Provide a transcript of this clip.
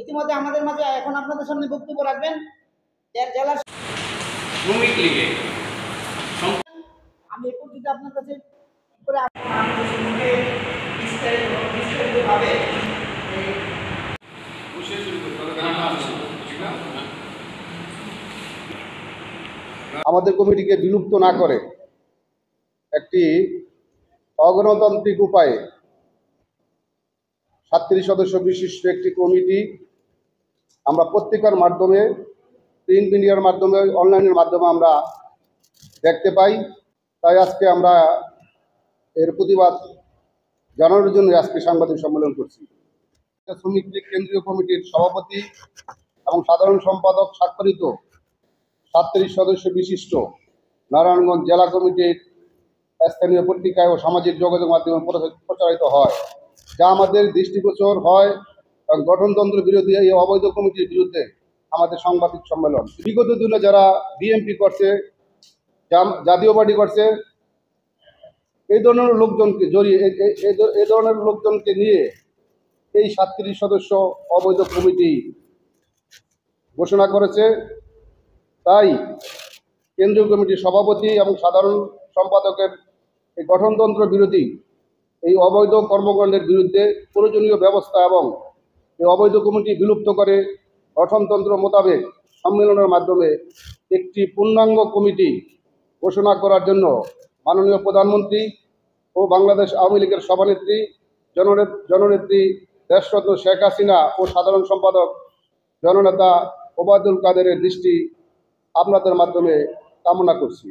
ইতিমধ্যে আমাদের মাঝে এখন আপনাদের সামনে বক্তব্য রাখবেন জেলার শ্রমিক লীগে। আমি এই পদ্ধতিতে আপনার কাছে করে বিস্তারিতভাবে আমাদের কমিটিকে বিলুপ্ত না করে একটি অগণতান্ত্রিক উপায়ে 37 সদস্য বিশিষ্ট একটি কমিটি আমরা পত্রিকার মাধ্যমে, প্রিন্ট মিডিয়ার মাধ্যমে, অনলাইনের মাধ্যমে আমরা দেখতে পাই। তাই আজকে আমরা এর প্রতিবাদ জানানোর জন্য আজকে সাংবাদিক সম্মেলন করছি। শ্রমিক লীগ কেন্দ্রীয় কমিটির সভাপতি এবং সাধারণ সম্পাদক স্বাক্ষরিত 37 সদস্য বিশিষ্ট নারায়ণগঞ্জ জেলা কমিটির স্থানীয় পত্রিকায় ও সামাজিক যোগাযোগ মাধ্যমে প্রচারিত হয়, যা আমাদের দৃষ্টিগোচর হয় এবং গঠনতন্ত্র বিরোধী এই অবৈধ কমিটির বিরুদ্ধে আমাদের সাংবাদিক সম্মেলন। বিগত দিনে যারা বিএনপি করছে, জাতীয় পার্টি করছে, এই ধরনের লোকজনকে জড়িয়ে এই ধরনের লোকজনকে নিয়ে এই 37 সদস্য অবৈধ কমিটি ঘোষণা করেছে। তাই কেন্দ্রীয় কমিটির সভাপতি এবং সাধারণ সম্পাদকের এই গঠনতন্ত্র বিরোধী এই অবৈধ কর্মকাণ্ডের বিরুদ্ধে প্রয়োজনীয় ব্যবস্থা এবং এই অবৈধ কমিটি বিলুপ্ত করে গঠনতন্ত্র মোতাবেক সম্মেলনের মাধ্যমে একটি পূর্ণাঙ্গ কমিটি ঘোষণা করার জন্য মাননীয় প্রধানমন্ত্রী ও বাংলাদেশ আওয়ামী লীগের সভানেত্রী জননেত্রী দেশরত্ন শেখ হাসিনা ও সাধারণ সম্পাদক জননেতা ওবায়দুল কাদেরের দৃষ্টি আপনাদের মাধ্যমে কামনা করছি।